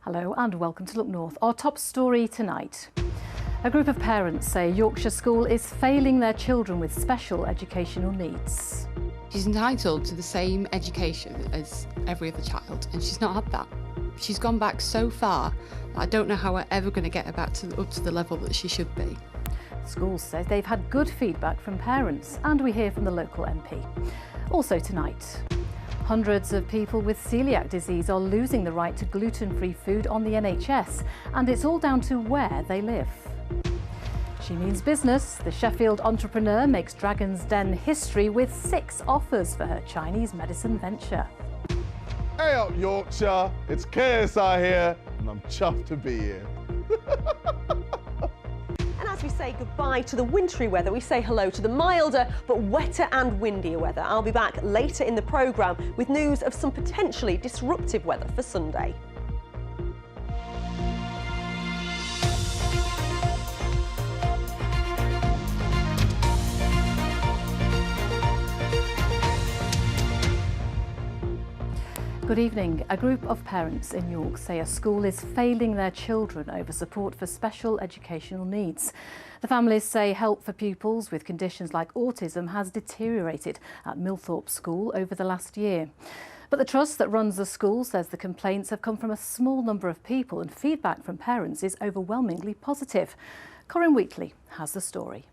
Hello and welcome to Look North. Our top story tonight. A group of parents say Yorkshire school is failing their children with special educational needs. She's entitled to the same education as every other child, and she's not had that. She's gone back so far that I don't know how we're ever going to get her back up to the level that she should be. The school says they've had good feedback from parents, and we hear from the local MP. Also tonight, hundreds of people with celiac disease are losing the right to gluten-free food on the NHS, and it's all down to where they live. She means business. The Sheffield entrepreneur makes Dragon's Den history with 6 offers for her Chinese medicine venture. Hey up Yorkshire, it's KSI here, and I'm chuffed to be here. And as we say goodbye to the wintry weather, we say hello to the milder but wetter and windier weather. I'll be back later in the programme with news of some potentially disruptive weather for Sunday. Good evening. A group of parents in York say a school is failing their children over support for special educational needs. The families say help for pupils with conditions like autism has deteriorated at Millthorpe School over the last year. But the trust that runs the school says the complaints have come from a small number of people and feedback from parents is overwhelmingly positive. Corinne Wheatley has the story.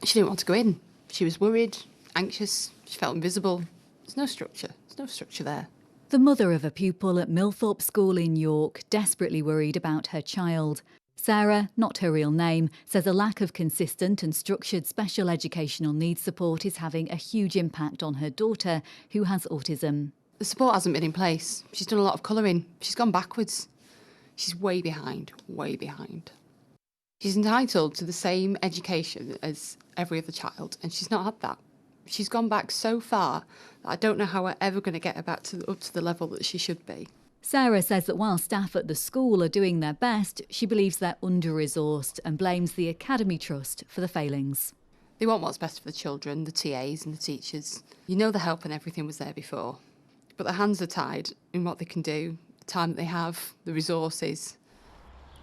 She didn't want to go in. She was worried, anxious, she felt invisible. There's no structure there. The mother of a pupil at Millthorpe School in York, desperately worried about her child. Sarah, not her real name, says a lack of consistent and structured special educational needs support is having a huge impact on her daughter, who has autism. The support hasn't been in place. She's done a lot of colouring. She's gone backwards. She's way behind, way behind. She's entitled to the same education as every other child, and she's not had that. She's gone back so far that I don't know how we're ever going to get her back up to the level that she should be. Sarah says that while staff at the school are doing their best, she believes they're under-resourced and blames the Academy Trust for the failings. They want what's best for the children, the TAs and the teachers. You know the help and everything was there before, but their hands are tied in what they can do, the time that they have, the resources.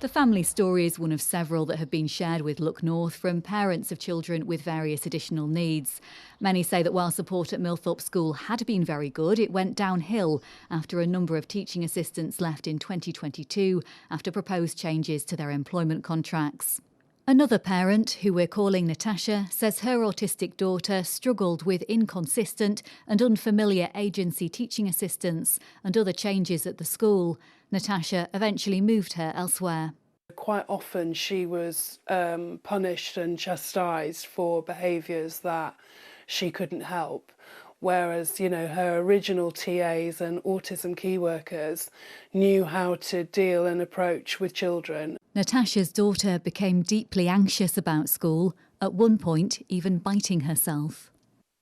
The family story is one of several that have been shared with Look North from parents of children with various additional needs. Many say that while support at Millthorpe School had been very good, it went downhill after a number of teaching assistants left in 2022 after proposed changes to their employment contracts. Another parent, who we're calling Natasha, says her autistic daughter struggled with inconsistent and unfamiliar agency teaching assistants and other changes at the school. Natasha eventually moved her elsewhere. Quite often she was punished and chastised for behaviours that she couldn't help, whereas, you know, her original TAs and autism key workers knew how to deal and approach with children. Natasha's daughter became deeply anxious about school, at one point even biting herself.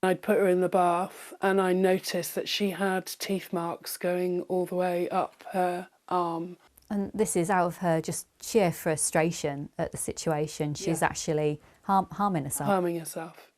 I'd put her in the bath and I noticed that she had teeth marks going all the way up her arm. And this is out of her just sheer frustration at the situation. She's actually harming herself. Harming herself.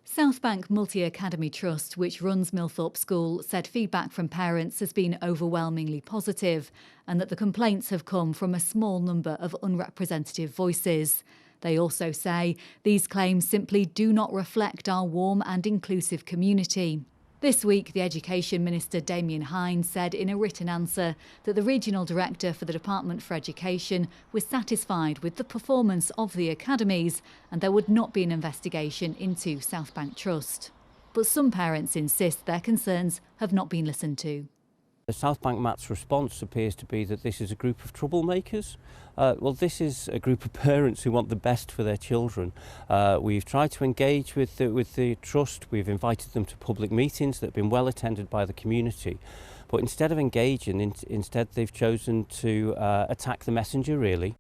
Southbank Multi-Academy Trust, which runs Millthorpe School, said feedback from parents has been overwhelmingly positive and that the complaints have come from a small number of unrepresentative voices. They also say these claims simply do not reflect our warm and inclusive community. This week, the Education Minister Damien Hines said in a written answer that the Regional Director for the Department for Education was satisfied with the performance of the academies and there would not be an investigation into Southbank Trust. But some parents insist their concerns have not been listened to. The Southbank MAT's response appears to be that this is a group of troublemakers. Well, this is a group of parents who want the best for their children. We've tried to engage with the trust. We've invited them to public meetings that have been well attended by the community. But instead of engaging, instead they've chosen to attack the messenger, really.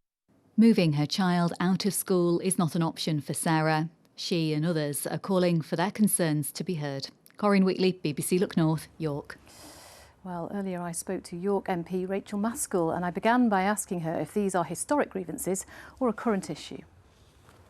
Moving her child out of school is not an option for Sarah. She and others are calling for their concerns to be heard. Corinne Wheatley, BBC Look North, York. Well, earlier I spoke to York MP Rachel Maskell and I began by asking her if these are historic grievances or a current issue.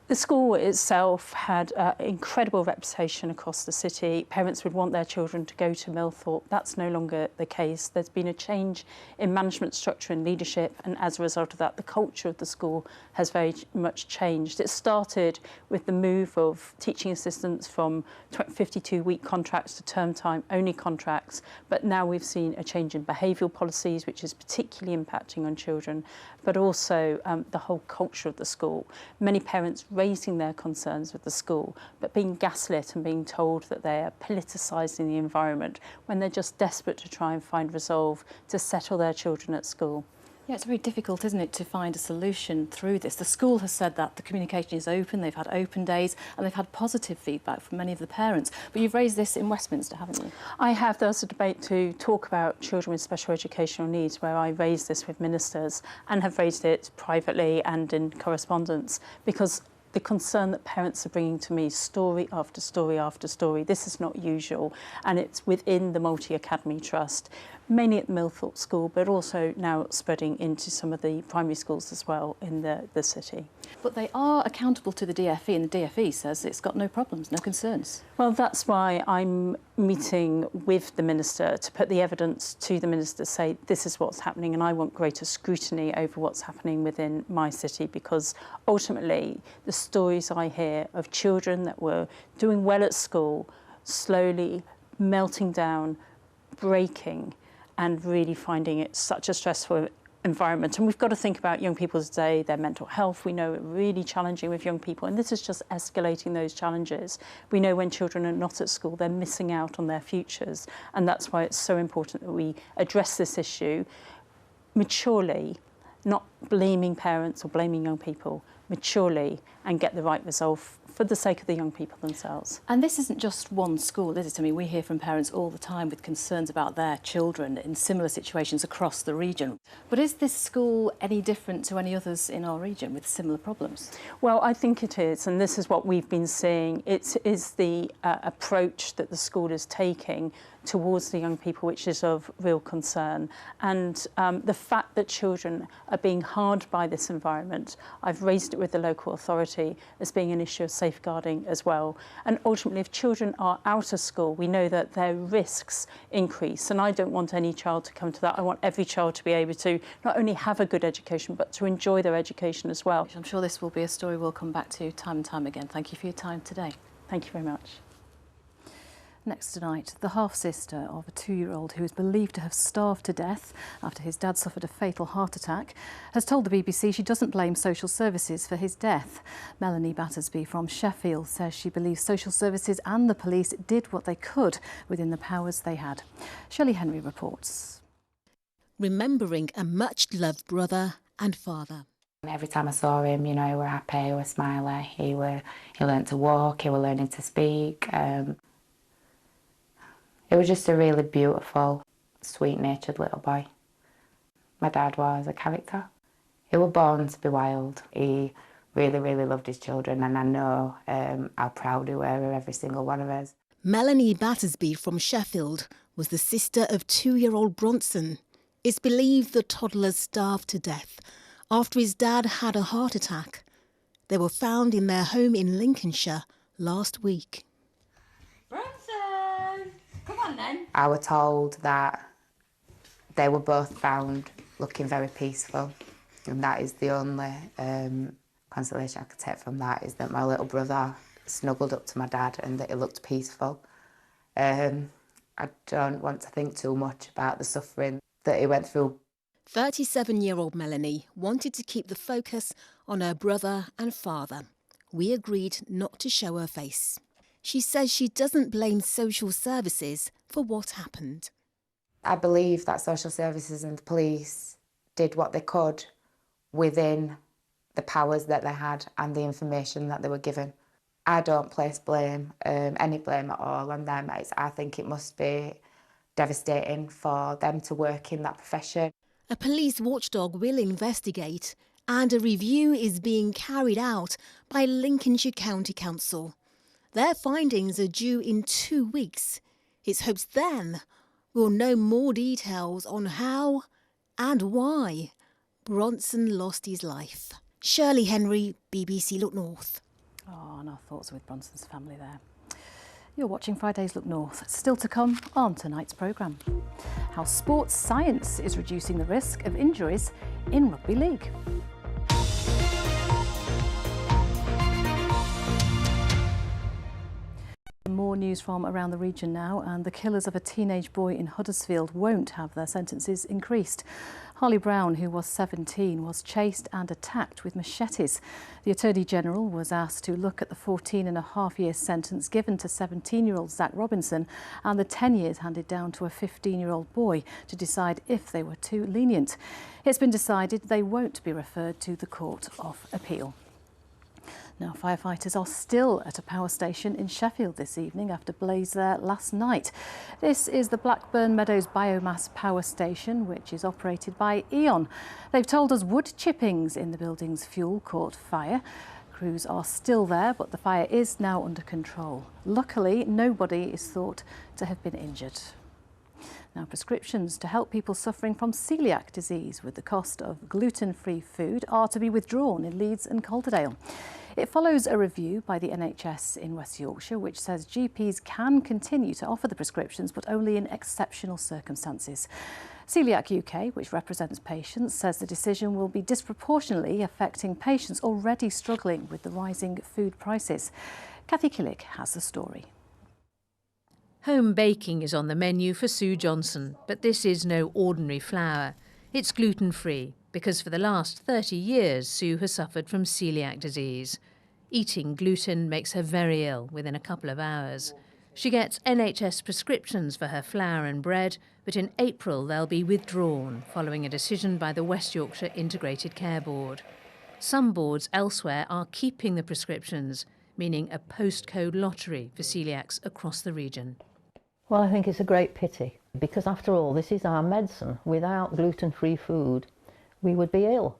The school itself had an incredible reputation across the city. Parents would want their children to go to Millthorpe. That's no longer the case. There's been a change in management structure and leadership, and as a result of that, the culture of the school has very much changed. It started with the move of teaching assistants from 52-week contracts to term time only contracts, but now we've seen a change in behavioural policies, which is particularly impacting on children, but also the whole culture of the school. Many parents raising their concerns with the school, but being gaslit and being told that they are politicising the environment when they're just desperate to try and find resolve to settle their children at school. Yeah, it's very difficult, isn't it, to find a solution through this. The school has said that the communication is open, they've had open days, and they've had positive feedback from many of the parents. But you've raised this in Westminster, haven't you? I have. There was a debate to talk about children with special educational needs where I raised this with ministers and have raised it privately and in correspondence, because the concern that parents are bringing to me story after story after story, this is not usual, and it's within the Multi-Academy Trust, mainly at the Millthorpe School, but also now spreading into some of the primary schools as well in the city. But they are accountable to the DFE, and the DFE says it's got no problems, no concerns. Well, that's why I'm meeting with the minister to put the evidence to the minister, say this is what's happening, and I want greater scrutiny over what's happening within my city, because ultimately the stories I hear of children that were doing well at school slowly melting down, breaking, and really finding it such a stressful environment. And we've got to think about young people today, their mental health. We know it's really challenging with young people, and this is just escalating those challenges. We know when children are not at school, they're missing out on their futures, and that's why it's so important that we address this issue maturely, not blaming parents or blaming young people, maturely, and get the right resolve for the sake of the young people themselves. And this isn't just one school, is it? I mean, we hear from parents all the time with concerns about their children in similar situations across the region. But is this school any different to any others in our region with similar problems? Well, I think it is, and this is what we've been seeing. It is the approach that the school is taking towards the young people, which is of real concern. And the fact that children are being harmed by this environment, I've raised it with the local authority as being an issue of safeguarding as well. And ultimately, if children are out of school, we know that their risks increase. And I don't want any child to come to that. I want every child to be able to not only have a good education, but to enjoy their education as well. I'm sure this will be a story we'll come back to time and time again. Thank you for your time today. Thank you very much. Next tonight, the half-sister of a 2-year-old who is believed to have starved to death after his dad suffered a fatal heart attack has told the BBC she doesn't blame social services for his death. Melanie Battersby from Sheffield says she believes social services and the police did what they could within the powers they had. Shelley Henry reports. Remembering a much-loved brother and father. Every time I saw him, you know, he were happy, he was smiling, he learned to walk, he was learning to speak. It was just a really beautiful, sweet-natured little boy. My dad was a character. He was born to be wild. He really, really loved his children, and I know how proud he were of every single one of us. Melanie Battersby from Sheffield was the sister of 2-year-old Bronson. It's believed the toddler starved to death after his dad had a heart attack. They were found in their home in Lincolnshire last week. Come on then. I was told that they were both found looking very peaceful, and that is the only consolation I could take from that, is that my little brother snuggled up to my dad and that he looked peaceful. I don't want to think too much about the suffering that he went through. 37-year-old Melanie wanted to keep the focus on her brother and father. We agreed not to show her face. She says she doesn't blame social services for what happened. I believe that social services and the police did what they could within the powers that they had and the information that they were given. I don't place blame, any blame at all on them. I think it must be devastating for them to work in that profession. A police watchdog will investigate, and a review is being carried out by Lincolnshire County Council. Their findings are due in 2 weeks. It's hoped then we'll know more details on how and why Bronson lost his life. Shirley Henry, BBC Look North. Oh, and our thoughts are with Bronson's family there. You're watching Friday's Look North. Still to come on tonight's programme. How sports science is reducing the risk of injuries in Rugby League. More news from around the region now, and the killers of a teenage boy in Huddersfield won't have their sentences increased. Harley Brown, who was 17, was chased and attacked with machetes. The Attorney General was asked to look at the 14.5-year sentence given to 17-year-old Zach Robinson and the 10 years handed down to a 15-year-old boy to decide if they were too lenient. It's been decided they won't be referred to the Court of Appeal. Now, firefighters are still at a power station in Sheffield this evening after blaze there last night. This is the Blackburn Meadows Biomass Power Station, which is operated by E.ON. They've told us wood chippings in the building's fuel caught fire. Crews are still there, but the fire is now under control. Luckily, nobody is thought to have been injured. Now, prescriptions to help people suffering from celiac disease with the cost of gluten-free food are to be withdrawn in Leeds and Calderdale. It follows a review by the NHS in West Yorkshire, which says GPs can continue to offer the prescriptions, but only in exceptional circumstances. Celiac UK, which represents patients, says the decision will be disproportionately affecting patients already struggling with the rising food prices. Kathy Killick has the story. Home baking is on the menu for Sue Johnson, but this is no ordinary flour. It's gluten-free because for the last 30 years Sue has suffered from celiac disease. Eating gluten makes her very ill within a couple of hours. She gets NHS prescriptions for her flour and bread, but in April they'll be withdrawn following a decision by the West Yorkshire Integrated Care Board. Some boards elsewhere are keeping the prescriptions, meaning a postcode lottery for celiacs across the region. Well, I think it's a great pity because after all, this is our medicine. Without gluten-free food, we would be ill.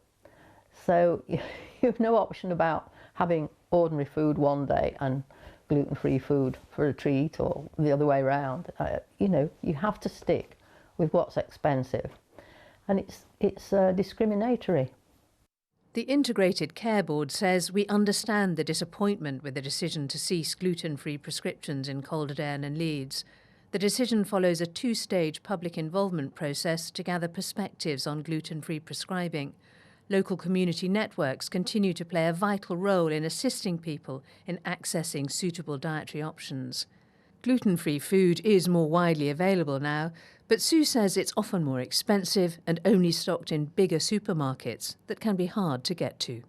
So you have no option about having ordinary food one day and gluten-free food for a treat or the other way around. You know, you have to stick with what's expensive, and it's discriminatory. The Integrated Care Board says we understand the disappointment with the decision to cease gluten-free prescriptions in Calderdale and Leeds. The decision follows a two-stage public involvement process to gather perspectives on gluten-free prescribing. Local community networks continue to play a vital role in assisting people in accessing suitable dietary options. Gluten-free food is more widely available now, but Sue says it's often more expensive and only stocked in bigger supermarkets that can be hard to get to.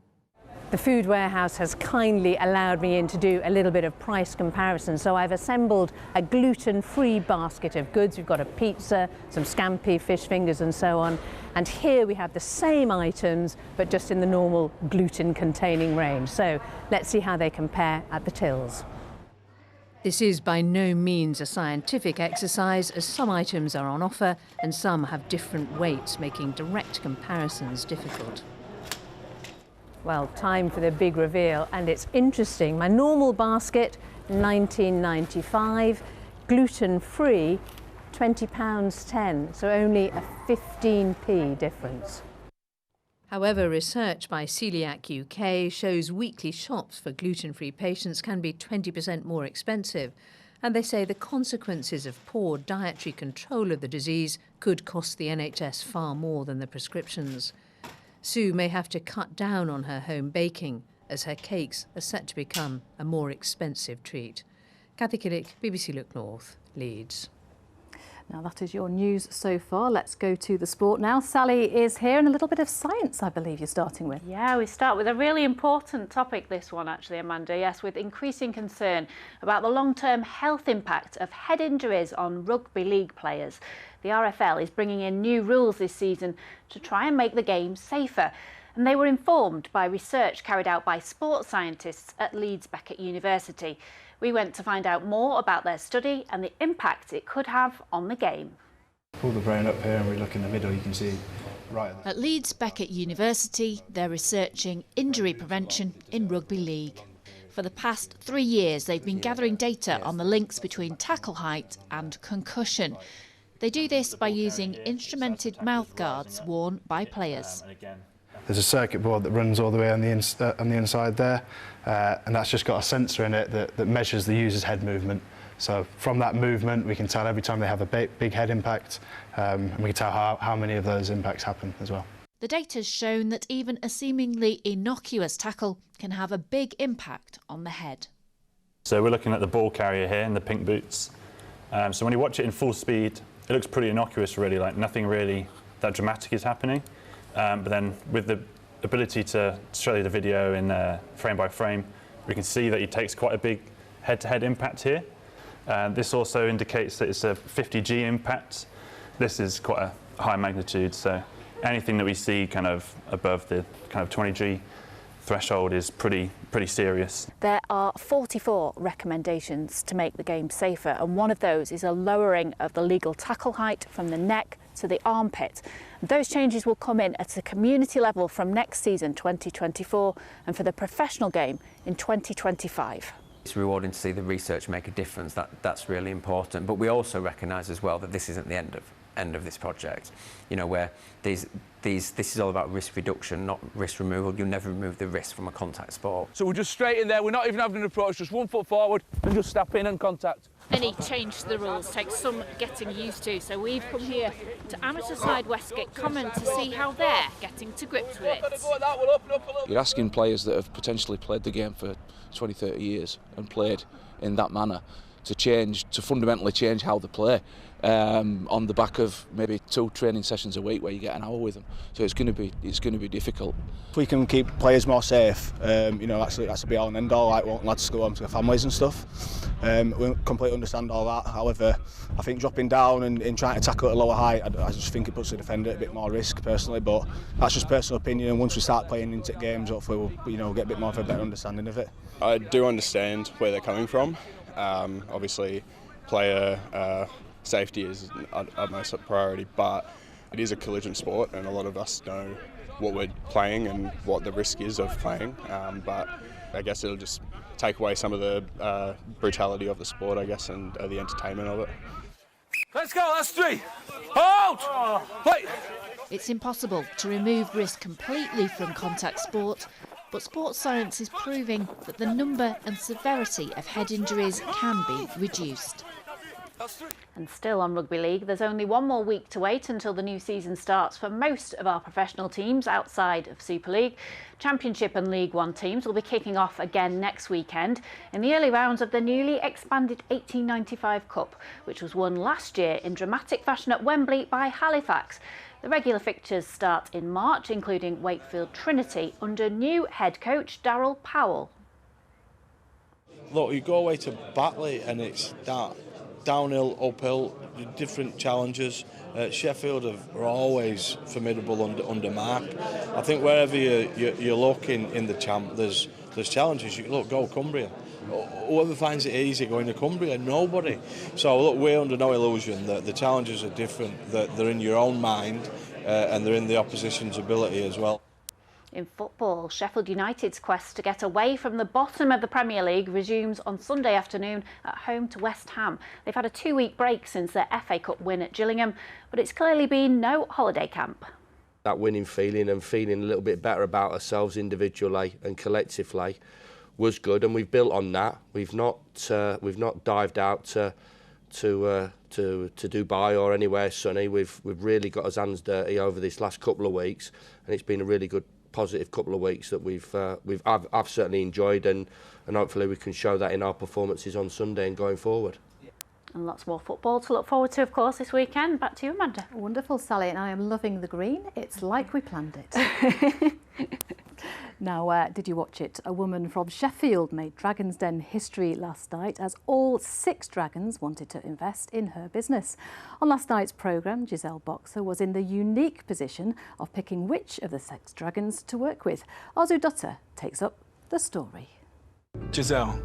The food warehouse has kindly allowed me in to do a little bit of price comparison, so I've assembled a gluten-free basket of goods. We've got a pizza, some scampi, fish fingers and so on, and here we have the same items but just in the normal gluten-containing range. So let's see how they compare at the tills. This is by no means a scientific exercise, as some items are on offer and some have different weights, making direct comparisons difficult. Well, time for the big reveal, and it's interesting. My normal basket, £19.95, gluten-free, £20.10, so only a 15p difference. However, research by Celiac UK shows weekly shops for gluten-free patients can be 20% more expensive, and they say the consequences of poor dietary control of the disease could cost the NHS far more than the prescriptions. Sue may have to cut down on her home baking, as her cakes are set to become a more expensive treat. Kathy Killick, BBC Look North, Leeds. Now that is your news so far. Let's go to the sport now. Sally is here, and a little bit of science, I believe you're starting with. Yeah, we start with a really important topic, this one actually, Amanda. Yes, with increasing concern about the long-term health impact of head injuries on rugby league players. The RFL is bringing in new rules this season to try and make the game safer. And they were informed by research carried out by sports scientists at Leeds Beckett University. We went to find out more about their study and the impact it could have on the game. Pull the brain up here and we look in the middle, you can see right at At Leeds Beckett University, they're researching injury prevention in rugby league. For the past 3 years, they've been gathering data on the links between tackle height and concussion. They do this by using instrumented mouth guards worn by players. There's a circuit board that runs all the way on the inside there, and that's just got a sensor in it that measures the user's head movement. So from that movement, we can tell every time they have a big head impact, and we can tell how many of those impacts happen as well. The data's shown that even a seemingly innocuous tackle can have a big impact on the head. So we're looking at the ball carrier here in the pink boots. So when you watch it in full speed, it looks pretty innocuous really, like nothing really that dramatic is happening. But then with the ability to show you the video in frame by frame, we can see that he takes quite a big head-to-head impact here. This also indicates that it's a 50G impact. This is quite a high magnitude, so anything that we see kind of above the kind of 20G threshold is pretty serious. There are 44 recommendations to make the game safer, and one of those is a lowering of the legal tackle height from the neck to the armpit. Those changes will come in at a community level from next season 2024 and for the professional game in 2025. It's rewarding to see the research make a difference. That's really important. But we also recognise as well that this isn't the end of this project. You know, where this is all about risk reduction, not risk removal. You'll never remove the risk from a contact sport. So we're just straight in there. We're not even having an approach. Just 1 foot forward and just step in and contact. Any change to the rules takes some getting used to, so we've come here to amateur side Westgate Common to see how they're getting to grips with it. You're asking players that have potentially played the game for 20, 30 years and played in that manner to fundamentally change how they play on the back of maybe 2 training sessions a week where you get an hour with them. So it's going to be difficult. If we can keep players more safe, you know, that's a be all and end all, like wanting lads to go home to their families and stuff. We completely understand all that. However, I think dropping down and trying to tackle at a lower height, I just think it puts the defender at a bit more risk personally. But that's just personal opinion. And once we start playing into games, hopefully we'll get a bit more of a better understanding of it. I do understand where they're coming from. Obviously, player safety is utmost priority, but it is a collision sport, and a lot of us know what we're playing and what the risk is of playing. But I guess it'll just take away some of the brutality of the sport, I guess, and the entertainment of it. Let's go, that's 3. Hold! Play! It's impossible to remove risk completely from contact sport, but sports science is proving that the number and severity of head injuries can be reduced. And still on Rugby League, there's only 1 more week to wait until the new season starts for most of our professional teams outside of Super League. Championship and League One teams will be kicking off again next weekend in the early rounds of the newly expanded 1895 Cup, which was won last year in dramatic fashion at Wembley by Halifax. The regular fixtures start in March, including Wakefield Trinity under new head coach Darryl Powell. Look, you go away to Batley and it's that downhill, uphill, different challenges. Sheffield are always formidable under mark. I think wherever you look in the champ, there's challenges. You look, go Cumbria. Whoever finds it easy going to Cumbria, nobody. So look, we're under no illusion that the challenges are different, that they're in your own mind and they're in the opposition's ability as well. In football, Sheffield United's quest to get away from the bottom of the Premier League resumes on Sunday afternoon at home to West Ham. They've had a 2-week break since their FA Cup win at Gillingham, but it's clearly been no holiday camp. That winning feeling and feeling a little bit better about ourselves individually and collectively was good, and we've built on that. We've not dived out to Dubai or anywhere sunny. We've really got our hands dirty over this last couple of weeks, and it's been a really good, positive couple of weeks that I've certainly enjoyed, and hopefully we can show that in our performances on Sunday and going forward. And lots more football to look forward to, of course, this weekend. Back to you, Amanda. Wonderful, Sally, and I am loving the green. It's like we planned it. Now, did you watch it? A woman from Sheffield made Dragon's Den history last night as all 6 dragons wanted to invest in her business. On last night's programme, Giselle Boxer was in the unique position of picking which of the 6 dragons to work with. Arzu Dutta takes up the story. Giselle,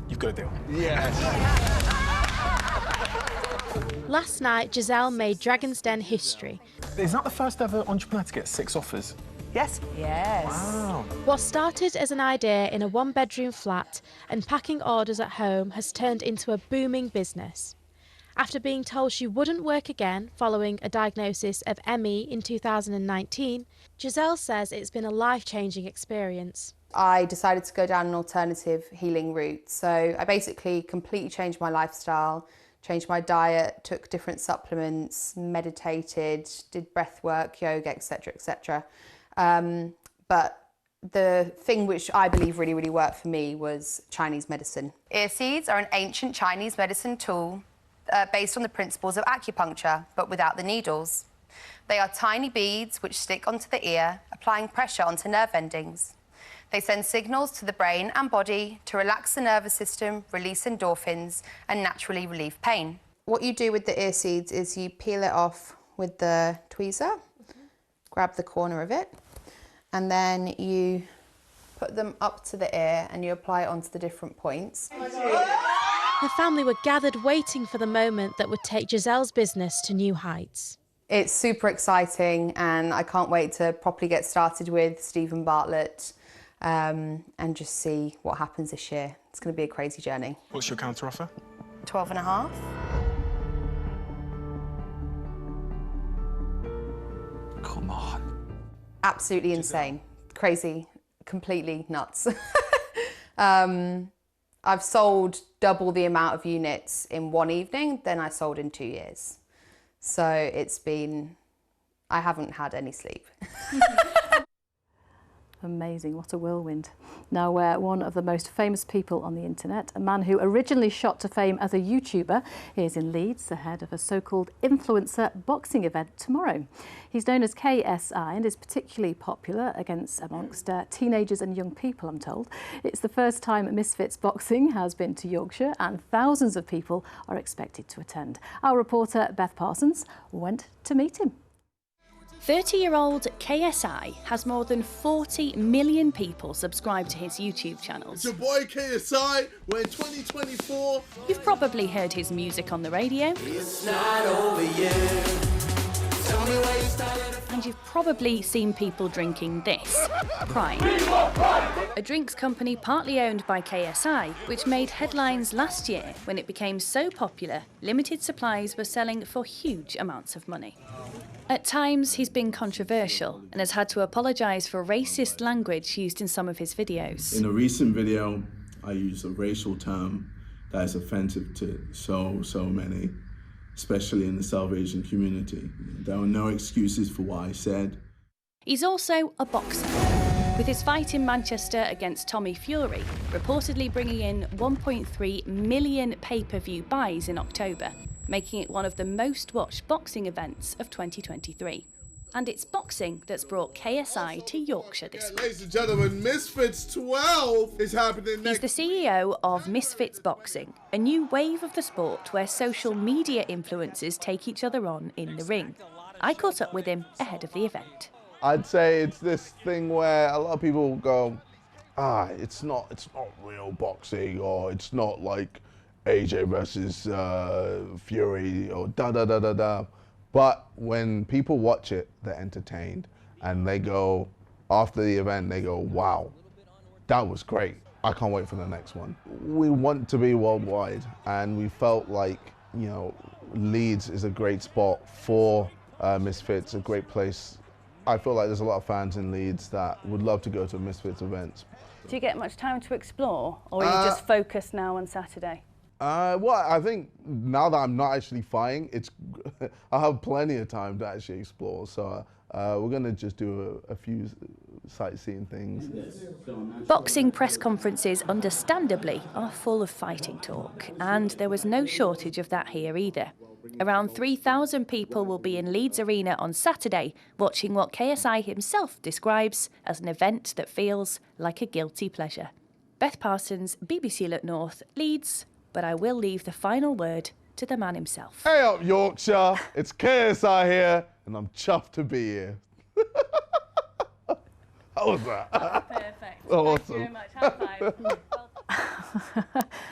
you've got a deal. Yes. Last night, Giselle made Dragon's Den history. Is that the first ever entrepreneur to get 6 offers? Yes. Yes. Wow. What started as an idea in a 1-bedroom flat and packing orders at home has turned into a booming business. After being told she wouldn't work again following a diagnosis of ME in 2019, Giselle says it's been a life-changing experience. I decided to go down an alternative healing route. So I basically completely changed my lifestyle, changed my diet, took different supplements, meditated, did breath work, yoga, etc., etc. But the thing which I believe really worked for me was Chinese medicine. Ear seeds are an ancient Chinese medicine tool based on the principles of acupuncture, but without the needles. They are tiny beads which stick onto the ear, applying pressure onto nerve endings. They send signals to the brain and body to relax the nervous system, release endorphins, and naturally relieve pain. What you do with the ear seeds is you peel it off with the tweezer, grab the corner of it, and then you put them up to the ear and you apply it onto the different points. Her family were gathered waiting for the moment that would take Giselle's business to new heights. It's super exciting and I can't wait to properly get started with Stephen Bartlett and just see what happens this year. It's going to be a crazy journey. What's your counter offer? 12.5. Come on. Absolutely insane. Crazy. Completely nuts. I've sold double the amount of units in one evening than I sold in 2 years. So it's been, I haven't had any sleep. Amazing, what a whirlwind. Now, one of the most famous people on the internet, a man who originally shot to fame as a YouTuber, is in Leeds ahead of a so-called influencer boxing event tomorrow. He's known as KSI and is particularly popular amongst teenagers and young people, I'm told. It's the first time Misfits Boxing has been to Yorkshire and thousands of people are expected to attend. Our reporter Beth Parsons went to meet him. 30-year-old KSI has more than 40 million people subscribed to his YouTube channels. It's your boy KSI, we're in 2024. You've probably heard his music on the radio. It's not over yet. Tell me where you started. And you've probably seen people drinking this, Prime. A drinks company partly owned by KSI, which made headlines last year when it became so popular, limited supplies were selling for huge amounts of money. At times, he's been controversial and has had to apologise for racist language used in some of his videos. In a recent video, I used a racial term that is offensive to so many, especially in the South Asian community. There were no excuses for what I said. He's also a boxer, with his fight in Manchester against Tommy Fury reportedly bringing in 1.3 million pay-per-view buys in October, making it one of the most watched boxing events of 2023. And it's boxing that's brought KSI to Yorkshire this week. Ladies and gentlemen, Misfits 12 is happening next. He's the CEO of Misfits Boxing, a new wave of the sport where social media influencers take each other on in the ring. I caught up with him ahead of the event. I'd say it's this thing where a lot of people go, it's not real boxing, or it's not like AJ versus Fury, or da-da-da-da-da. But when people watch it, they're entertained, and they go, after the event, they go, wow, that was great. I can't wait for the next one. We want to be worldwide, and we felt like, Leeds is a great spot for Misfits, a great place. I feel like there's a lot of fans in Leeds that would love to go to Misfits events. Do you get much time to explore, or are you just focused now on Saturday? Well, I think now that I'm not actually fighting, I have plenty of time to actually explore. So we're going to just do a few sightseeing things. Boxing press conferences, understandably, are full of fighting talk, and there was no shortage of that here either. Around 3,000 people will be in Leeds Arena on Saturday, watching what KSI himself describes as an event that feels like a guilty pleasure. Beth Parsons, BBC Look North, Leeds. But I will leave the final word to the man himself. Hey up, Yorkshire. It's KSI here, and I'm chuffed to be here. How was that? Perfect. Awesome. Thank you very much. High five.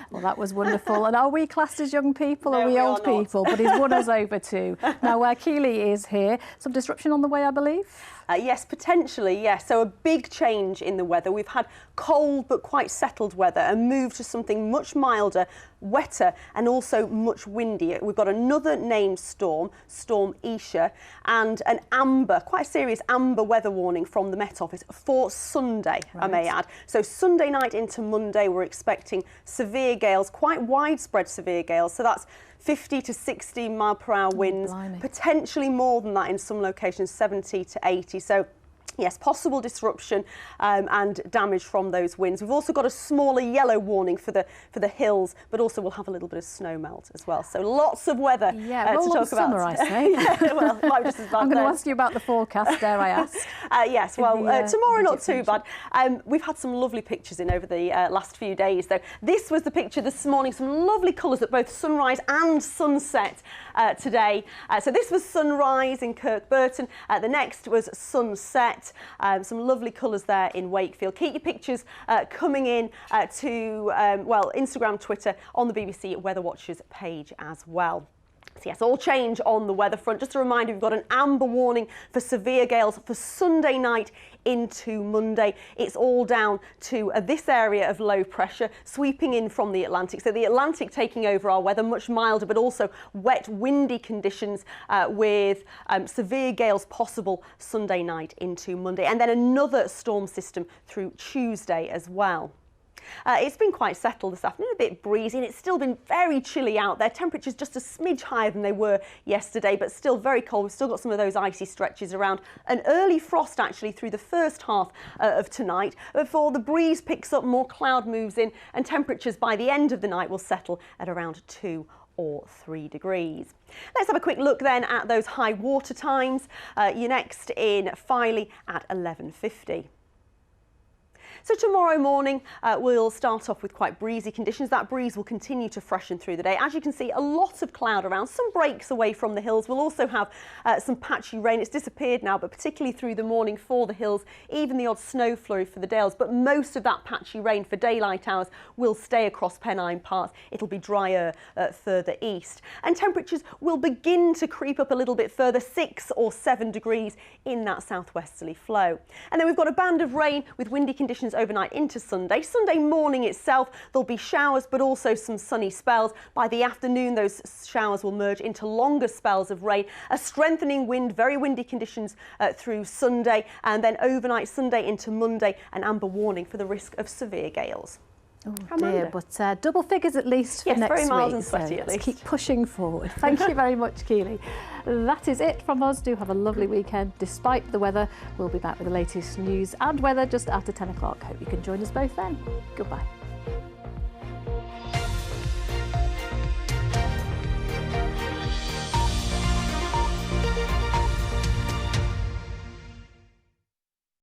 Well, that was wonderful. And are we classed as young people? Are we old people? But he's won us over too. Now, where Keely is here, some disruption on the way, I believe? Yes, potentially, yes. So a big change in the weather. We've had cold but quite settled weather and moved to something much milder, wetter and also much windier. We've got another named storm, Storm Isha, and an amber, quite serious amber weather warning from the Met Office for Sunday, I may add. So Sunday night into Monday, we're expecting severe gales, quite widespread severe gales. So that's 50 to 60 mile per hour winds, potentially more than that in some locations, 70 to 80. So yes, possible disruption and damage from those winds. We've also got a smaller yellow warning for the hills, but also we'll have a little bit of snow melt as well. So lots of weather to talk about. Summer, I say. Well, it might be just as bad. I'm going to ask you about the forecast, dare I ask? Yes, well, tomorrow not too bad. We've had some lovely pictures in over the last few days, though. This was the picture this morning, some lovely colours at both sunrise and sunset today. So this was sunrise in Kirkburton. The next was sunset. Some lovely colours there in Wakefield. Keep your pictures coming in to Instagram, Twitter, on the BBC Weather Watchers page as well. So yes, all change on the weather front. Just a reminder, we've got an amber warning for severe gales for Sunday night into Monday. It's all down to this area of low pressure sweeping in from the Atlantic. So the Atlantic taking over our weather, much milder, but also wet, windy conditions with severe gales possible Sunday night into Monday. And then another storm system through Tuesday as well. It's been quite settled this afternoon, a bit breezy, and it's still been very chilly out there. Temperatures just a smidge higher than they were yesterday, but still very cold. We've still got some of those icy stretches around. An early frost actually through the first half of tonight before the breeze picks up, more cloud moves in, and temperatures by the end of the night will settle at around 2 or 3 degrees. Let's have a quick look then at those high water times. You're next in Filey at 11:50. So tomorrow morning we'll start off with quite breezy conditions. That breeze will continue to freshen through the day. As you can see, a lot of cloud around, some breaks away from the hills. We'll also have some patchy rain. It's disappeared now, but particularly through the morning for the hills, even the odd snow flurry for the dales. But most of that patchy rain for daylight hours will stay across Pennine parts. It'll be drier further east. And temperatures will begin to creep up a little bit further, 6 or 7 degrees in that southwesterly flow. And then we've got a band of rain with windy conditions overnight into Sunday. Sunday morning itself, there'll be showers, but also some sunny spells. By the afternoon, those showers will merge into longer spells of rain. A strengthening wind, very windy conditions through Sunday, and then overnight Sunday into Monday, an amber warning for the risk of severe gales. Oh dear, but double figures at least for next week. Yes, very mild and sweaty at least. Let's keep pushing forward. Thank you very much, Keely. That is it from us. Do have a lovely weekend despite the weather. We'll be back with the latest news and weather just after 10 o'clock. Hope you can join us both then. Goodbye.